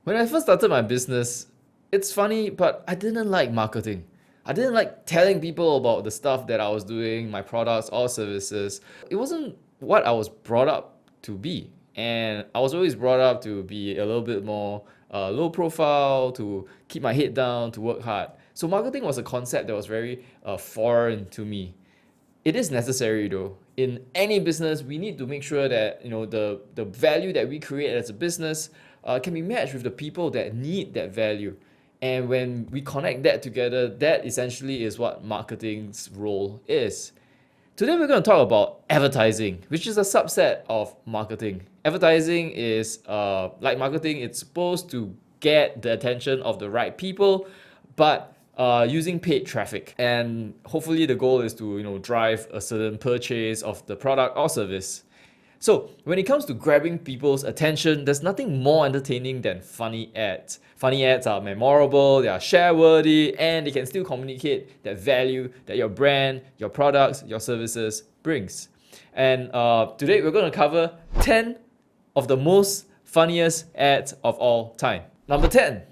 When I first started my business, it's funny, but I didn't like marketing. I didn't like telling people about the stuff that I was doing, my products or services. It wasn't what I was brought up to be. And I was always brought up to be a little bit more low profile, to keep my head down, to work hard. So marketing was a concept that was very foreign to me. It is necessary though. In any business, we need to make sure that the value that we create as a business can be matched with the people that need that value. And when we connect that together, that essentially is what marketing's role is. Today we're going to talk about advertising, which is a subset of marketing. Advertising is like marketing, it's supposed to get the attention of the right people, but using paid traffic. And hopefully the goal is to drive a certain purchase of the product or service. So when it comes to grabbing people's attention, there's nothing more entertaining than funny ads. Funny ads are memorable, they are share-worthy, and they can still communicate that value that your brand, your products, your services brings. And today we're going to cover 10 of the most funniest ads of all time. Number 10.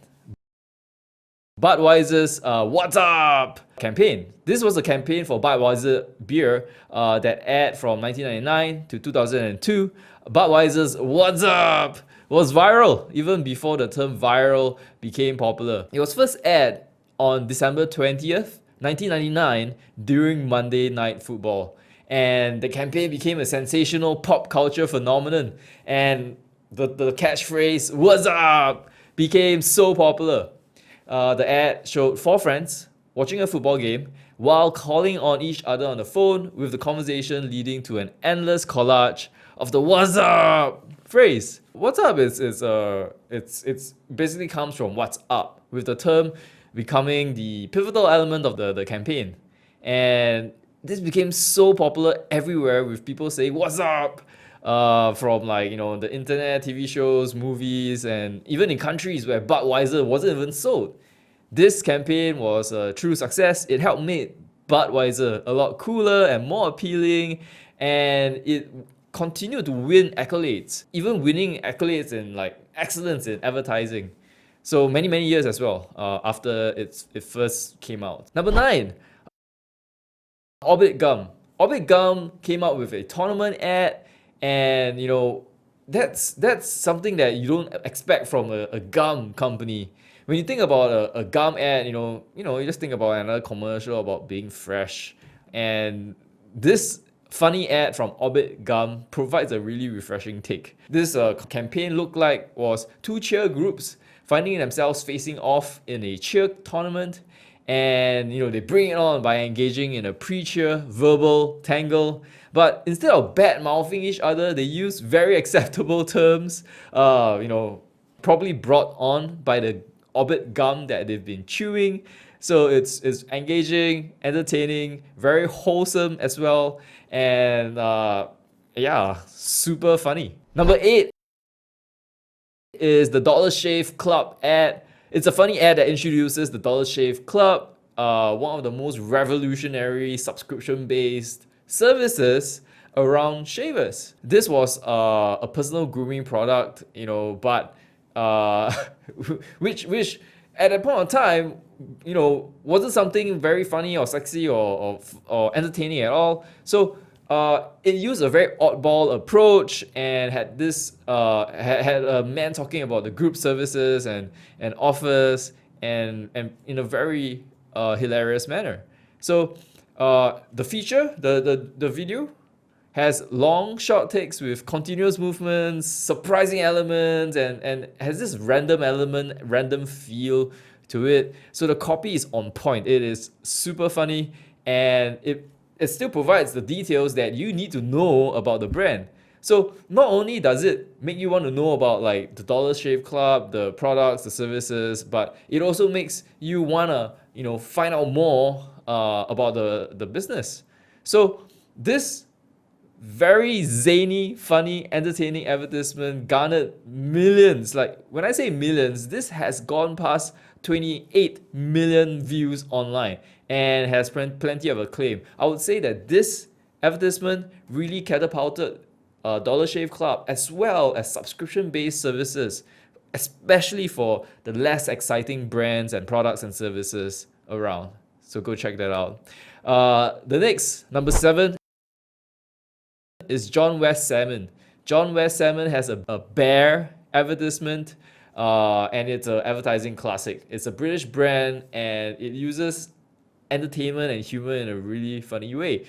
Budweiser's What's Up campaign. This was a campaign for Budweiser beer that aired from 1999 to 2002. Budweiser's What's Up was viral even before the term viral became popular. It was first aired on December 20th, 1999 during Monday Night Football. And the campaign became a sensational pop culture phenomenon. And the catchphrase What's Up became so popular. The ad showed four friends watching a football game while calling on each other on the phone, with the conversation leading to an endless collage of the "What's up" phrase. What's up is it's basically comes from what's up, with the term becoming the pivotal element of the campaign. And this became so popular everywhere, with people saying "What's up?" From the internet, TV shows, movies, and even in countries where Budweiser wasn't even sold. This campaign was a true success. It helped make Budweiser a lot cooler and more appealing, and it continued to win accolades, even winning accolades in excellence in advertising. So many years as well after it first came out. Number 9, Orbit Gum. Orbit Gum came out with a tournament ad. And that's something that you don't expect from a gum company. When you think about a gum ad, you just think about another commercial about being fresh. And this funny ad from Orbit Gum provides a really refreshing take. This campaign looked like was two cheer groups finding themselves facing off in a cheer tournament. And they bring it on by engaging in a pre-cheer verbal tangle. But instead of bad-mouthing each other, they use very acceptable terms, probably brought on by the Orbit Gum that they've been chewing. So it's engaging, entertaining, very wholesome as well, and super funny. Number 8 is the Dollar Shave Club ad. It's a funny ad that introduces the Dollar Shave Club, one of the most revolutionary subscription-based services around shavers. This was a personal grooming product, but which at that point of time, wasn't something very funny or sexy or entertaining at all. So it used a very oddball approach and had this had a man talking about the group services and offers and in a very hilarious manner. So the feature, the video, has long short takes with continuous movements, surprising elements, and has this random feel to it. So the copy is on point. It is super funny, and it still provides the details that you need to know about the brand. So not only does it make you want to know about the Dollar Shave Club, the products, the services, but it also makes you wanna find out more about the business. So this very zany, funny, entertaining advertisement garnered millions. When I say millions, this has gone past 28 million views online and has plenty of acclaim. I would say that this advertisement really catapulted Dollar Shave Club as well as subscription-based services especially for the less exciting brands and products and services around. So go check that out. The next, number 7, is John West Salmon. John West Salmon has a bear advertisement, and it's an advertising classic. It's a British brand, and it uses entertainment and humor in a really funny way.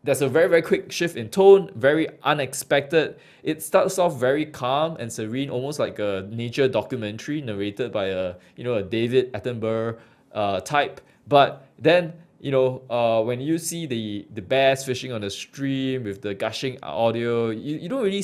There's a very, very quick shift in tone, very unexpected. It starts off very calm and serene, almost like a nature documentary narrated by a David Attenborough type. But then, when you see the bears fishing on the stream with the gushing audio, you don't really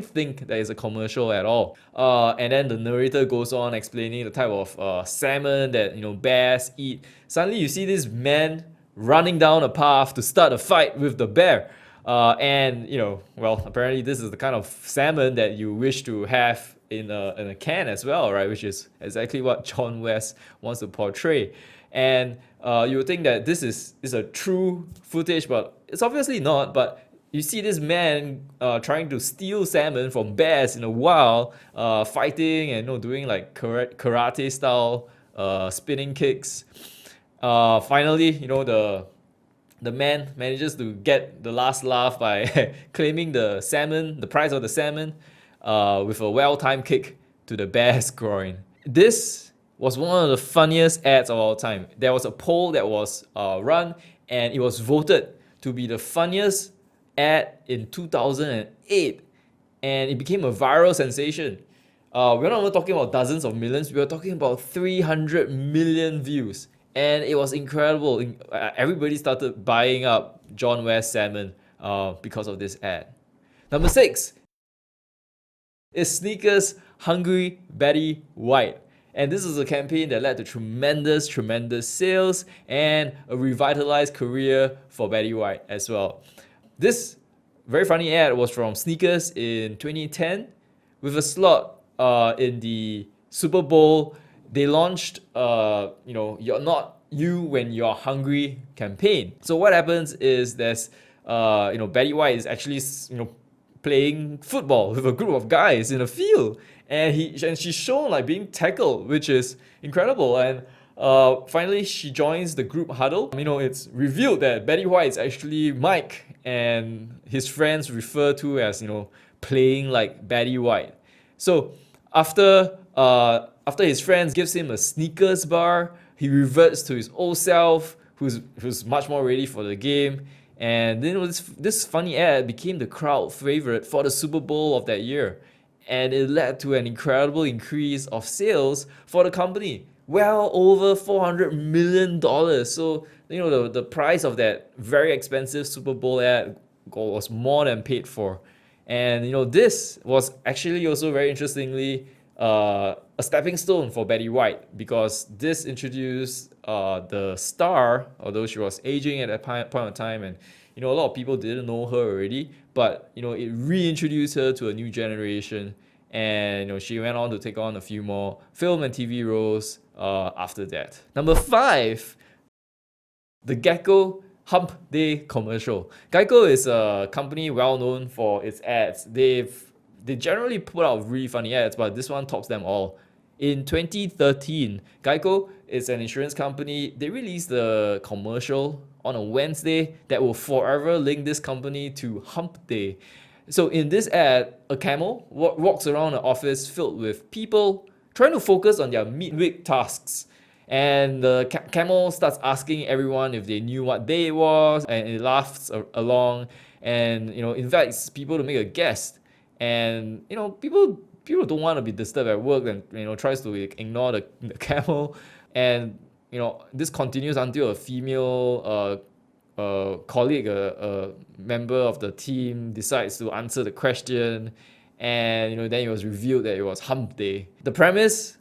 think that it's a commercial at all. And then the narrator goes on explaining the type of salmon that bears eat. Suddenly you see this man running down a path to start a fight with the bear. And apparently this is the kind of salmon that you wish to have in a can as well, right? Which is exactly what John West wants to portray. And you would think that this is a true footage, but it's obviously not. But you see this man trying to steal salmon from bears in the wild, fighting and doing like karate style spinning kicks. Finally, the man manages to get the last laugh by claiming the prize of the salmon with a well-timed kick to the bear's groin. This was one of the funniest ads of all time. There was a poll that was run, and it was voted to be the funniest ad in 2008, and it became a viral sensation. We're not even talking about dozens of millions, we're talking about 300 million views. And it was incredible. Everybody started buying up John West Salmon because of this ad. Number 6 is Snickers Hungry Betty White. And this is a campaign that led to tremendous sales and a revitalized career for Betty White as well. This very funny ad was from Snickers in 2010 with a slot in the Super Bowl. They launched You're Not You When You're Hungry campaign. So what happens is there's Betty White is actually playing football with a group of guys in a field, and she's shown like being tackled, which is incredible. And finally she joins the group huddle. It's revealed that Betty White is actually Mike, and his friends refer to as playing like Betty White. So after his friends gives him a Snickers bar, he reverts to his old self, who's much more ready for the game. And then this funny ad became the crowd favorite for the Super Bowl of that year, and it led to an incredible increase of sales for the company, well over $400 million. So the price of that very expensive Super Bowl ad was more than paid for. And this was actually also very interestingly a stepping stone for Betty White, because this introduced the star, although she was aging at that point of time, and a lot of people didn't know her already, but it reintroduced her to a new generation, and she went on to take on a few more film and TV roles after that. Number 5, the GEICO HUMP Day commercial. GEICO is a company well known for its ads. They generally put out really funny ads, but this one tops them all. In 2013, GEICO is an insurance company. They released a commercial on a Wednesday that will forever link this company to Hump Day. So in this ad, a camel walks around an office filled with people trying to focus on their midweek tasks. And the camel starts asking everyone if they knew what day it was, and it laughs along and invites people to make a guess. And people don't want to be disturbed at work, and tries to ignore the camel. And this continues until a female colleague, a member of the team, decides to answer the question, and then it was revealed that it was Hump Day. The premise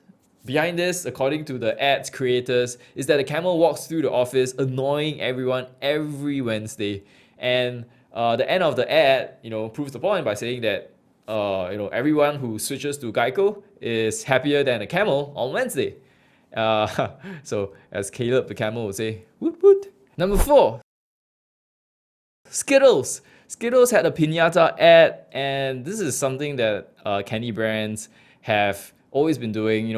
behind this, according to the ad's creators, is that the camel walks through the office annoying everyone every Wednesday. And the end of the ad proves the point by saying that everyone who switches to GEICO is happier than a camel on Wednesday. So as Caleb the camel would say, woot woot. Number 4, Skittles. Skittles had a piñata ad, and this is something that candy brands have always been doing.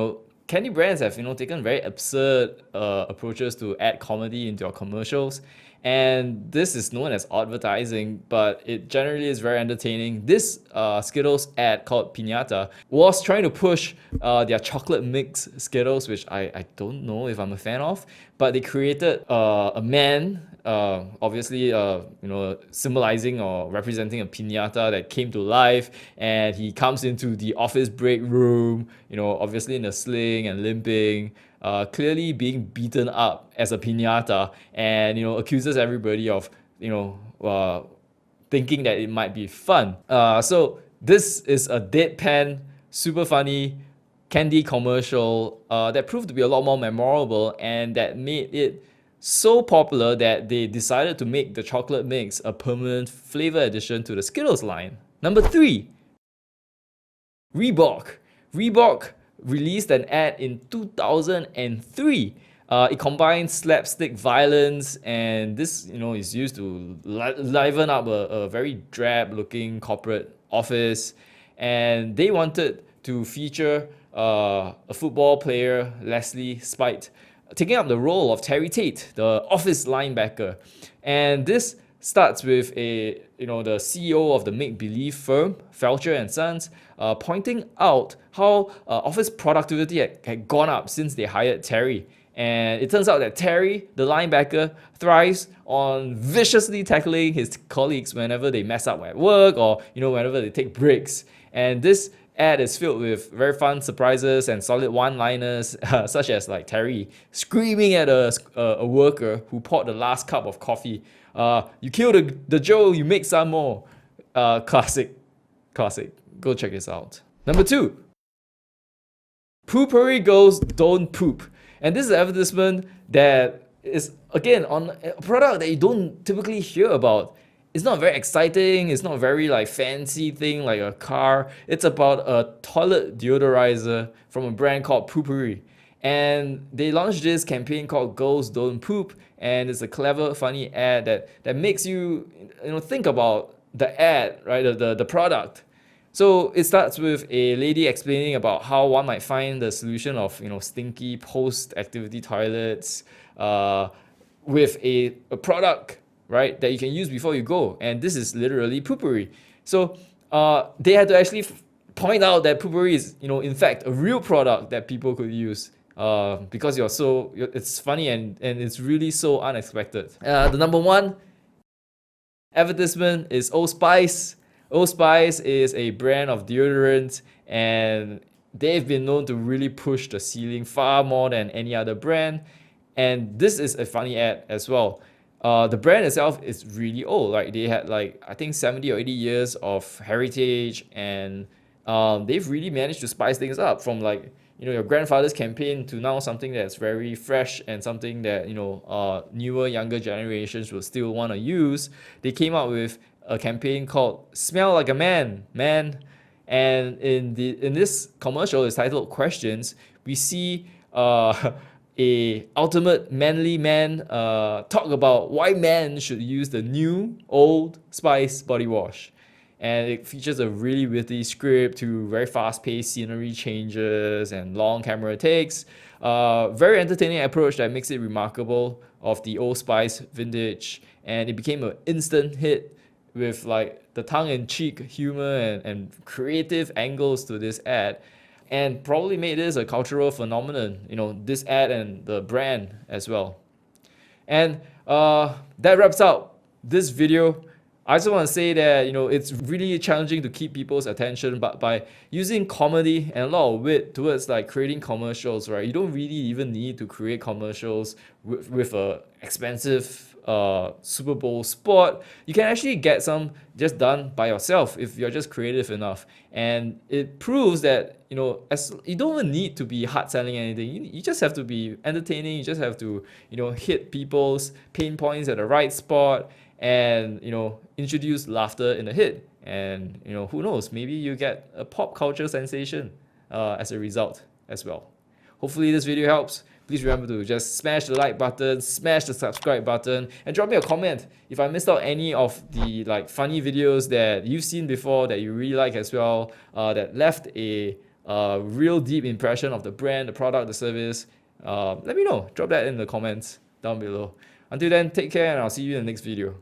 Candy brands have taken very absurd approaches to add comedy into your commercials, and this is known as advertising, but it generally is very entertaining. This Skittles ad called Piñata was trying to push their chocolate mix Skittles, which I don't know if I'm a fan of, but they created a man, obviously symbolizing or representing a piñata that came to life, and he comes into the office break room, obviously in a sling and limping, clearly being beaten up as a piñata, and accuses everybody of thinking that it might be fun. So this is a deadpan, super funny candy commercial that proved to be a lot more memorable, and that made it so popular that they decided to make the chocolate mix a permanent flavor addition to the Skittles line. Number 3, REEBOK. REEBOK released an ad in 2003. It combines slapstick violence, and this is used to liven up a very drab looking corporate office, and they wanted to feature a football player, Leslie Spite, taking up the role of Terry Tate, the office linebacker. And this starts with the CEO of the make-believe firm, Felcher and Sons, pointing out how office productivity had gone up since they hired Terry. And it turns out that Terry, the linebacker, thrives on viciously tackling his colleagues whenever they mess up at work, or whenever they take breaks. And this ad is filled with very fun surprises and solid one-liners, such as like Terry screaming at a worker who poured the last cup of coffee. You killed the Joe, you make some more. Classic. Go check this out. Number 2, POOPOURRI goes don't poop. And this is an advertisement that is, again, on a product that you don't typically hear about. It's not very exciting, it's not very fancy thing like a car. It's about a toilet deodorizer from a brand called POOPOURRI. And they launched this campaign called Girls Don't Poop, and it's a clever, funny ad that makes you think about the ad, right? The product. So it starts with a lady explaining about how one might find the solution of stinky post-activity toilets with a product, right, that you can use before you go, and this is literally POOPOURRI. So they had to actually point out that POOPOURRI is in fact a real product that people could use, because it's funny and it's really so unexpected. The number 1 advertisement is Old Spice. Old Spice is a brand of deodorant, and they've been known to really push the ceiling far more than any other brand. And this is a funny ad as well. The brand itself is really old. They had I think 70 or 80 years of heritage, and they've really managed to spice things up from your grandfather's campaign to now something that's very fresh and something that newer, younger generations will still want to use. They came out with a campaign called Smell Like a Man. And in this commercial, it's titled Questions. We see a ultimate manly man talk about why men should use the new Old Spice body wash. And it features a really witty script to very fast-paced scenery changes and long camera takes. Very entertaining approach that makes it remarkable of the Old Spice vintage, and it became an instant hit with the tongue-in-cheek humor and creative angles to this ad, and probably made this a cultural phenomenon, this ad and the brand as well. And that wraps up this video. I just want to say that it's really challenging to keep people's attention, but by using comedy and a lot of wit towards creating commercials, right? You don't really even need to create commercials with a expensive Super Bowl spot. You can actually get some just done by yourself if you're just creative enough, and it proves that as you don't even need to be hard selling anything. You just have to be entertaining. You just have to hit people's pain points at the right spot, and introduce laughter in the hit, and who knows, maybe you get a pop culture sensation as a result as well. Hopefully this video helps. Please remember to just smash the like button, smash the subscribe button, and drop me a comment if I missed out any of the funny videos that you've seen before that you really like as well, that left a real deep impression of the brand, the product, the service, let me know. Drop that in the comments down below. Until then, take care and I'll see you in the next video.